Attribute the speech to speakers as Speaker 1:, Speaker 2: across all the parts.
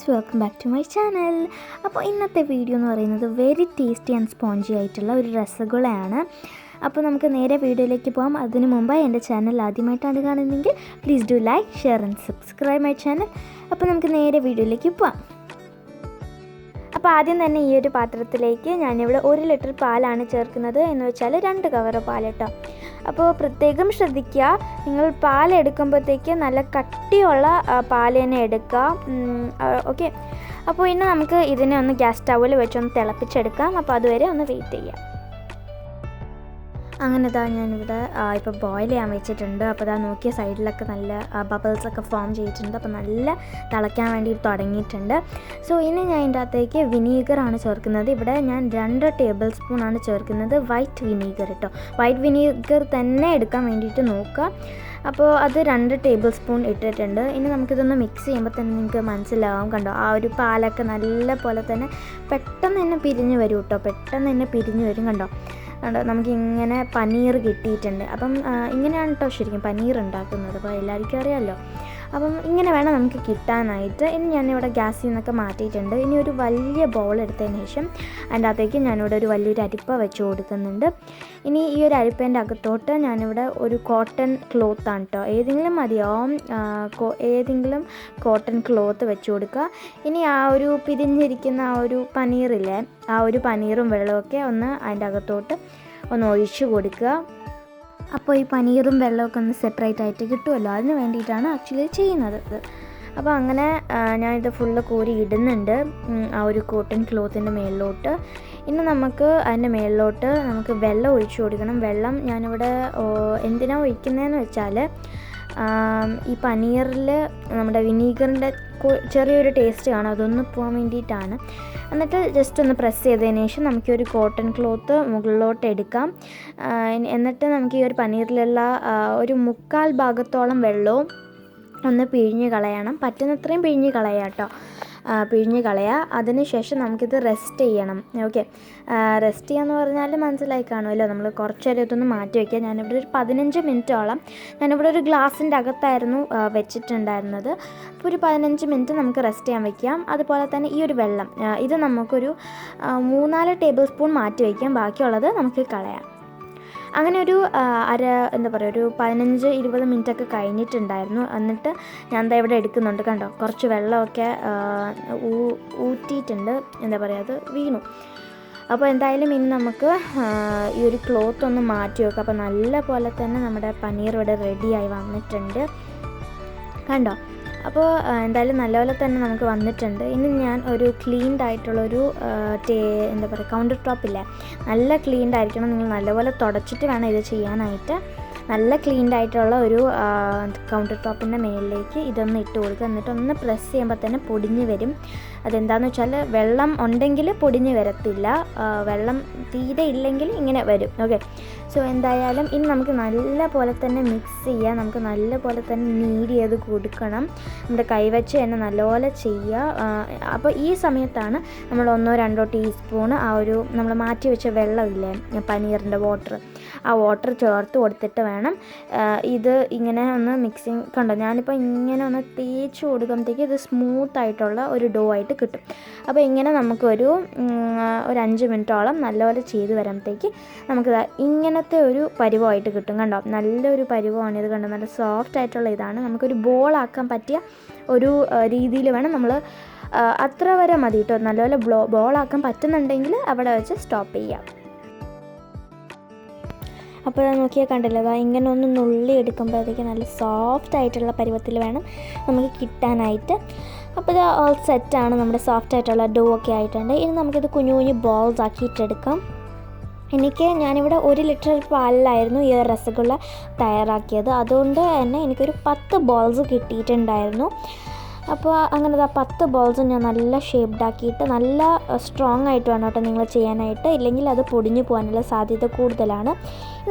Speaker 1: Friends, welcome back to my channel. അപ്പോൾ ഇന്നത്തെ video എന്ന് പറയുന്നത് വെരി ടേസ്റ്റി ആൻഡ് സ്പോഞ്ചി ആയിട്ടുള്ള ഒരു രസഗുളയാണ്. അപ്പോൾ നമുക്ക് നേരെ വീഡിയോയിലേക്ക് പോകാം. അതിനു മുമ്പ് എൻ്റെ ചാനൽ ആദ്യമായിട്ടാണ് കാണുന്നതെങ്കിൽ please do like, share and subscribe my channel. അപ്പോൾ നമുക്ക് നേരെ വീഡിയോയിലേക്ക് പോകാം. അപ്പോൾ ആദ്യം തന്നെ ഈ ഒരു പാത്രത്തിലേക്ക് ഞാനിവിടെ 1 ലിറ്റർ പാലാണ് ചേർക്കുന്നത്. എന്ന് വെച്ചാൽ 2 കവർ പാൽ കേട്ടോ. അപ്പോൾ പ്രത്യേകം ശ്രദ്ധിക്കുക, നിങ്ങൾ പാലെടുക്കുമ്പോഴത്തേക്ക് നല്ല കട്ടിയുള്ള പാൽ തന്നെ എടുക്കുക. ഓക്കെ. അപ്പോൾ ഇനി നമുക്ക് ഇതിനെ ഒന്ന് ഗ്യാസ് സ്റ്റൗവിൽ വെച്ചൊന്ന് തിളപ്പിച്ചെടുക്കാം. അപ്പോൾ അതുവരെ ഒന്ന് വെയിറ്റ് ചെയ്യാം. അങ്ങനെ ഇതാ ഞാനിവിടെ ഇപ്പോൾ ബോയിൽ ചെയ്യാൻ വെച്ചിട്ടുണ്ട്. അപ്പോൾ ഇതാ നോക്കിയ സൈഡിലൊക്കെ നല്ല ബബിൾസൊക്കെ ഫോം ചെയ്തിട്ടുണ്ട്. അപ്പോൾ നല്ല തിളയ്ക്കാൻ വേണ്ടി തുടങ്ങിയിട്ടുണ്ട്. സോ ഇനി ഞാൻ ഇതിൻ്റെ അകത്തേക്ക് വിനീഗറാണ് ചേർക്കുന്നത്. ഇവിടെ ഞാൻ 2 ടേബിൾ സ്പൂണാണ് ചേർക്കുന്നത്. വൈറ്റ് വിനീഗർ കേട്ടോ. വൈറ്റ് വിനീഗർ തന്നെ എടുക്കാൻ വേണ്ടിയിട്ട് നോക്കുക. അപ്പോൾ അത് 2 ടേബിൾ സ്പൂൺ ഇട്ടിട്ടുണ്ട്. ഇനി നമുക്കിതൊന്ന് മിക്സ് ചെയ്യുമ്പോൾ തന്നെ നിങ്ങൾക്ക് മനസ്സിലാവും. കണ്ടോ, ആ ഒരു പാലൊക്കെ നല്ല പോലെ തന്നെ പെട്ടെന്ന് തന്നെ പിരിഞ്ഞ് വരും കേട്ടോ. പെട്ടെന്ന് തന്നെ പിരിഞ്ഞ് വരും. കണ്ടോ നമുക്കിങ്ങനെ പനീർ കിട്ടിയിട്ടുണ്ട്. അപ്പം ഇങ്ങനെയാണ് കേട്ടോ ശരിക്കും പനീർ ഉണ്ടാക്കുന്നത്. അപ്പോൾ എല്ലാവർക്കും അറിയാമല്ലോ. അപ്പം ഇങ്ങനെ വേണം നമുക്ക് കിട്ടാനായിട്ട്. ഇനി ഞാനിവിടെ ഗ്യാസിൽ നിന്നൊക്കെ മാറ്റിയിട്ടുണ്ട്. ഇനി ഒരു വലിയ ബൗൾ എടുത്തതിന് ശേഷം അതിൻ്റെ അകത്തേക്ക് ഞാനിവിടെ ഒരു വലിയൊരു അരിപ്പ വെച്ച് കൊടുക്കുന്നുണ്ട്. ഇനി ഈ ഒരു അരിപ്പേൻ്റെ അകത്തോട്ട് ഞാനിവിടെ ഒരു കോട്ടൺ ക്ലോത്താണ് കേട്ടോ, ഏതെങ്കിലും മതിയാവും, ഏതെങ്കിലും കോട്ടൺ ക്ലോത്ത് വെച്ച് കൊടുക്കുക. ഇനി ആ ഒരു പിരിഞ്ഞിരിക്കുന്ന ആ ഒരു പനീറില്ലേ, ആ ഒരു പനീറും വെള്ളമൊക്കെ ഒന്ന് അതിൻ്റെ അകത്തോട്ട് ഒന്ന് ഒഴിച്ച് കൊടുക്കുക. അപ്പോൾ ഈ പനീറും വെള്ളമൊക്കെ ഒന്ന് സെപ്പറേറ്റ് ആയിട്ട് കിട്ടുമല്ലോ, അതിന് വേണ്ടിയിട്ടാണ് ആക്ച്വലി ചെയ്യുന്നത്. അപ്പോൾ അങ്ങനെ ഞാനിത് ഫുള്ള് കോരി ഇടുന്നുണ്ട് ആ ഒരു കോട്ടൺ ക്ലോത്തിൻ്റെ മേളിലോട്ട്. ഇനി നമുക്ക് അതിൻ്റെ മേളിലോട്ട് നമുക്ക് വെള്ളം ഒഴിച്ചു കൊടുക്കണം. വെള്ളം ഞാനിവിടെ എന്തിനാണ് ഒഴിക്കുന്നതെന്ന് വെച്ചാൽ ഈ പനീറിൽ നമ്മുടെ വിനീഗറിൻ്റെ ചെറിയൊരു ടേസ്റ്റ് കാണും, അതൊന്ന് പോകാൻ വേണ്ടിയിട്ടാണ്. എന്നിട്ട് ജസ്റ്റ് ഒന്ന് പ്രസ് ചെയ്തതിന് ശേഷം നമുക്ക് ഒരു കോട്ടൺ ക്ലോത്ത് മുകളിലോട്ട് എടുക്കാം. എന്നിട്ട് നമുക്ക് ഈ ഒരു പനീറിലുള്ള ഒരു 1/4 ഭാഗത്തോളം വെള്ളവും ഒന്ന് പിഴിഞ്ഞ് കളയണം. പറ്റുന്നത്രയും പിഴിഞ്ഞ് കളയാം കേട്ടോ. പിഴിഞ്ഞ് കളയുക. അതിനുശേഷം നമുക്കിത് റെസ്റ്റ് ചെയ്യണം. ഓക്കെ. റെസ്റ്റ് ചെയ്യാന്ന് പറഞ്ഞാൽ മനസ്സിലായി കാണുമല്ലോ. നമ്മൾ കുറച്ച് നേരം ഇതൊന്ന് മാറ്റി വയ്ക്കുക. ഞാനിവിടെ ഒരു 15 മിനിറ്റോളം ഞാനിവിടെ ഒരു ഗ്ലാസിൻ്റെ അകത്തായിരുന്നു വെച്ചിട്ടുണ്ടായിരുന്നത്. അപ്പോൾ ഒരു 15 മിനിറ്റ് നമുക്ക് റെസ്റ്റ് ചെയ്യാൻ വയ്ക്കാം. അതുപോലെ തന്നെ ഈ ഒരു വെള്ളം ഇത് നമുക്കൊരു 3-4 ടേബിൾ സ്പൂൺ മാറ്റി വയ്ക്കാം. ബാക്കിയുള്ളത് നമുക്ക് കളയാം. അങ്ങനെ ഒരു ഒരു 15-20 മിനിറ്റൊക്കെ കഴിഞ്ഞിട്ടുണ്ടായിരുന്നു. എന്നിട്ട് ഞാൻ എന്താ ഇവിടെ എടുക്കുന്നുണ്ട്. കണ്ടോ, കുറച്ച് വെള്ളമൊക്കെ ഊറ്റിയിട്ടുണ്ട്. അത് വീണു. അപ്പോൾ എന്തായാലും ഇനി നമുക്ക് ഈ ഒരു ക്ലോത്ത് ഒന്ന് മാറ്റി വെക്കാം. അപ്പോൾ നല്ല പോലെ തന്നെ നമ്മുടെ പനീർ ഇവിടെ റെഡിയായി വന്നിട്ടുണ്ട്. കണ്ടോ, അപ്പോൾ എന്തായാലും നല്ലപോലെ തന്നെ നമുക്ക് വന്നിട്ടുണ്ട്. ഇനി ഞാൻ ഒരു ക്ലീൻഡ് ആയിട്ടുള്ളൊരു കൗണ്ടർ ടോപ്പില്ലേ, നല്ല ക്ലീൻഡ് ആയിരിക്കണം. നിങ്ങൾ നല്ലപോലെ തുടച്ചിട്ട് വേണം ഇത് ചെയ്യാനായിട്ട്. നല്ല ക്ലീൻഡ് ആയിട്ടുള്ള ഒരു കൗണ്ടർ ടോപ്പിൻ്റെ മേളിലേക്ക് ഇതൊന്ന് ഇട്ട് കൊടുക്കുക. എന്നിട്ട് ഒന്ന് പ്രസ് ചെയ്യുമ്പോൾ തന്നെ പൊടിഞ്ഞ് വരും. അതെന്താണെന്ന് വെച്ചാൽ വെള്ളം ഉണ്ടെങ്കിൽ പൊടിഞ്ഞ് വരത്തില്ല, വെള്ളം തീരെ ഇല്ലെങ്കിൽ ഇങ്ങനെ വരും. ഓക്കെ. സോ എന്തായാലും ഇനി നമുക്ക് നല്ല പോലെ തന്നെ മിക്സ് ചെയ്യാം. നമുക്ക് നല്ല പോലെ തന്നെ നീഡ് ചെയ്ത് കൊടുക്കണം. നമ്മുടെ കൈവച്ച് തന്നെ നല്ലപോലെ ചെയ്യുക. അപ്പോൾ ഈ സമയത്താണ് നമ്മൾ 1-2 ടീസ്പൂണ് ആ ഒരു നമ്മൾ മാറ്റി വെച്ച വെള്ളമില്ലേ, പനീറിൻ്റെ വാട്ടർ, ആ വാട്ടർ ചേർത്ത് കൊടുത്തിട്ട് വേണം ഇത് ഇങ്ങനെ ഒന്ന് മിക്സിങ്. കണ്ടോ, ഞാനിപ്പോൾ ഇങ്ങനെ ഒന്ന് തേച്ച് കൊടുക്കുമ്പോഴത്തേക്ക് ഇത് സ്മൂത്തായിട്ടുള്ള ഒരു ഡോ ആയിട്ട് കിട്ടും. അപ്പോൾ ഇങ്ങനെ നമുക്കൊരു 5 മിനിറ്റോളം നല്ലപോലെ ചെയ്ത് വരുമ്പോഴത്തേക്ക് നമുക്ക് ഇങ്ങനത്തെ ഒരു പരുവമായിട്ട് കിട്ടും. കണ്ടോ, നല്ലൊരു പരുവമാണ് ഇത്. കണ്ടോ, നല്ല സോഫ്റ്റ് ആയിട്ടുള്ള ഇതാണ്. നമുക്കൊരു ബോളാക്കാൻ പറ്റിയ ഒരു രീതിയിൽ വേണം നമ്മൾ, അത്ര വരെ മതി കേട്ടോ. നല്ലപോലെ ബോളാക്കാൻ പറ്റുന്നുണ്ടെങ്കിൽ അവിടെ വെച്ച് സ്റ്റോപ്പ് ചെയ്യാം. അപ്പോൾ നോക്കിയാൽ കണ്ടില്ല, അതാ ഇങ്ങനെ ഒന്ന് നുള്ളി എടുക്കുമ്പോഴത്തേക്ക് നല്ല സോഫ്റ്റ് ആയിട്ടുള്ള പരുവത്തിൽ വേണം നമുക്ക് കിട്ടാനായിട്ട്. അപ്പോൾ ഇത് ഓൾ സെറ്റാണ്. നമ്മുടെ സോഫ്റ്റ് ആയിട്ടുള്ള ഡോ ഒക്കെ ആയിട്ടുണ്ട്. ഇനി നമുക്കിത് കുഞ്ഞു കുഞ്ഞു ബോൾസ് ആക്കിയിട്ടെടുക്കാം. ഞാനിവിടെ 1 ലിറ്റർ പാലിലായിരുന്നു ഈ രസഗുള്ള തയ്യാറാക്കിയത്. അതുകൊണ്ട് തന്നെ എനിക്കൊരു 10 ബോൾസ് കിട്ടിയിട്ടുണ്ടായിരുന്നു. അപ്പോൾ അങ്ങനെ 10 ബോൾസ് ഞാൻ നല്ല ഷേപ്ഡാക്കിയിട്ട് നല്ല സ്ട്രോങ് ആയിട്ട് വേണം കേട്ടോ നിങ്ങൾ ചെയ്യാനായിട്ട്. ഇല്ലെങ്കിൽ അത് പൊടിഞ്ഞു പോകാനുള്ള സാധ്യത കൂടുതലാണ്.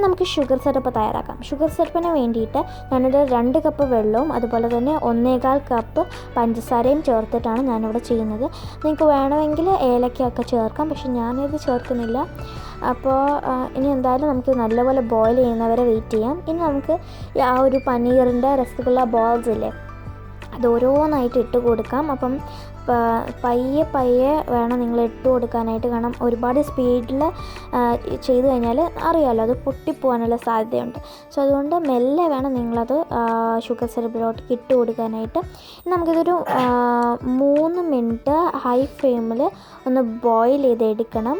Speaker 1: നമുക്ക് ഷുഗർ സിറപ്പ് തയ്യാറാക്കാം. ഷുഗർ സിറപ്പിന് വേണ്ടിയിട്ട് ഞാനൊരു 2 കപ്പ് വെള്ളവും അതുപോലെ തന്നെ 1/4 കപ്പ് പഞ്ചസാരയും ചേർത്തിട്ടാണ് ഞാനിവിടെ ചെയ്യുന്നത്. നിങ്ങൾക്ക് വേണമെങ്കിൽ ഏലക്കയൊക്കെ ചേർക്കാം, പക്ഷെ ഞാനിത് ചേർക്കുന്നില്ല. അപ്പോൾ ഇനി എന്തായാലും നമുക്ക് നല്ലപോലെ ബോയിൽ ചെയ്യുന്നവരെ വെയിറ്റ് ചെയ്യാം. ഇനി നമുക്ക് ആ ഒരു പനീറിൻ്റെ രസഗുള്ള ബോൾസ് ഇല്ലേ, അത് ഓരോന്നായിട്ട് ഇട്ട് കൊടുക്കാം. അപ്പം പയ്യെ പയ്യെ വേണം നിങ്ങൾ ഇട്ട് കൊടുക്കാനായിട്ട്. കാരണം ഒരുപാട് സ്പീഡിൽ ചെയ്ത് കഴിഞ്ഞാൽ അറിയാമല്ലോ അത് പൊട്ടിപ്പോകാനുള്ള സാധ്യതയുണ്ട്. സോ അതുകൊണ്ട് മെല്ലെ വേണം നിങ്ങളത് ഷുഗർ സിറപ്പിലോട്ട് ഇട്ട് കൊടുക്കാനായിട്ട്. നമുക്കിതൊരു 3 മിനിറ്റ് ഹൈ ഫ്ലെയിമിൽ ഒന്ന് ബോയിൽ ചെയ്തെടുക്കണം.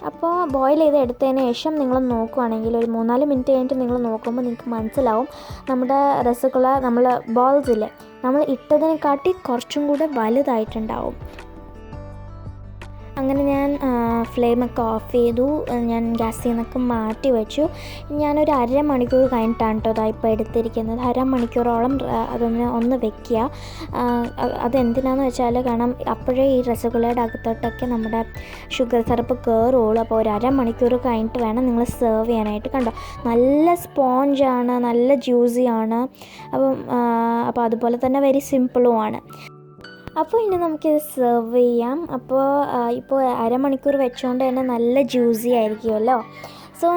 Speaker 1: അപ്പോൾ ബോയിൽ ചെയ്ത് എടുത്തതിന് ശേഷം നിങ്ങൾ നോക്കുവാണെങ്കിൽ ഒരു 3-4 മിനിറ്റ് കഴിഞ്ഞിട്ട് നിങ്ങൾ നോക്കുമ്പോൾ നിങ്ങൾക്ക് മനസ്സിലാവും നമ്മുടെ രസഗുള നമ്മൾ ബോൾസില്ലേ നമ്മൾ ഇട്ടതിനെക്കാട്ടി കുറച്ചും കൂടെ വലുതായിട്ടുണ്ടാവും. അങ്ങനെ ഞാൻ ഫ്ലെയിമൊക്കെ ഓഫ് ചെയ്തു. ഞാൻ ഗ്യാസിൽ നിന്നൊക്കെ മാറ്റി വെച്ചു. ഞാനൊരു അരമണിക്കൂർ കഴിഞ്ഞിട്ടാണ് കേട്ടോ ഇപ്പോൾ എടുത്തിരിക്കുന്നത്. അരമണിക്കൂറോളം ഒന്ന് വെക്കുക. അതെന്തിനാണെന്ന് വെച്ചാൽ കാരണം അപ്പോഴേ ഈ രസഗുളയുടെ അകത്തോട്ടൊക്കെ നമ്മുടെ ഷുഗർ സിറപ്പ് കയറുള്ളൂ. അപ്പോൾ ഒരു അരമണിക്കൂർ കഴിഞ്ഞിട്ട് വേണം നിങ്ങൾ സെർവ് ചെയ്യാനായിട്ട്. കണ്ടോ നല്ല സ്പോഞ്ചാണ്, നല്ല ജ്യൂസിയാണ്. അപ്പോൾ അതുപോലെ തന്നെ വെരി സിമ്പിളുമാണ്. അപ്പോൾ ഇനി നമുക്കിത് സെർവ് ചെയ്യാം. ഇപ്പോൾ അരമണിക്കൂർ വെച്ചുകൊണ്ട് തന്നെ നല്ല ജ്യൂസി ആയിരിക്കുമല്ലോ. സോ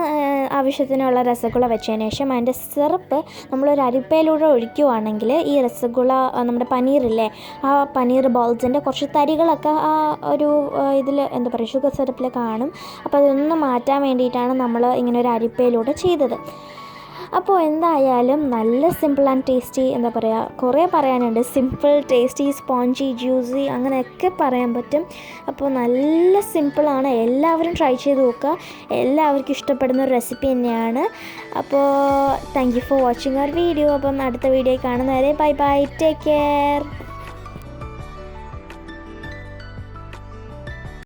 Speaker 1: ആവശ്യത്തിനുള്ള രസഗുള വെച്ചതിന് ശേഷം അതിൻ്റെ സിറപ്പ് നമ്മളൊരു അരിപ്പയിലൂടെ ഒഴിക്കുകയാണെങ്കിൽ ഈ രസഗുള നമ്മുടെ പനീറില്ലേ ആ പനീർ ബോൾസിൻ്റെ കുറച്ച് തരികളൊക്കെ ആ ഒരു ഇതിൽ എന്താ പറയുക ഷുഗർ സിറപ്പിൽ കാണും. അപ്പോൾ അതൊന്ന് മാറ്റാൻ വേണ്ടിയിട്ടാണ് നമ്മൾ ഇങ്ങനെ ഒരു അരിപ്പയിലൂടെ ചെയ്തത്. അപ്പോൾ എന്തായാലും നല്ല സിമ്പിൾ ആൻഡ് ടേസ്റ്റി, എന്താ പറയുക കുറേ പറയാനുണ്ട്. സിമ്പിൾ, ടേസ്റ്റി, സ്പോഞ്ചി, ജ്യൂസി അങ്ങനെയൊക്കെ പറയാൻ പറ്റും. അപ്പോൾ നല്ല സിമ്പിളാണ്. എല്ലാവരും ട്രൈ ചെയ്ത് നോക്കുക. എല്ലാവർക്കും ഇഷ്ടപ്പെടുന്ന ഒരു റെസിപ്പി തന്നെയാണ്. അപ്പോൾ thank you for watching our video. അപ്പം അടുത്ത വീഡിയോ കാണുന്നവരെ ബൈ ബൈ, ടേക്ക് കെയർ.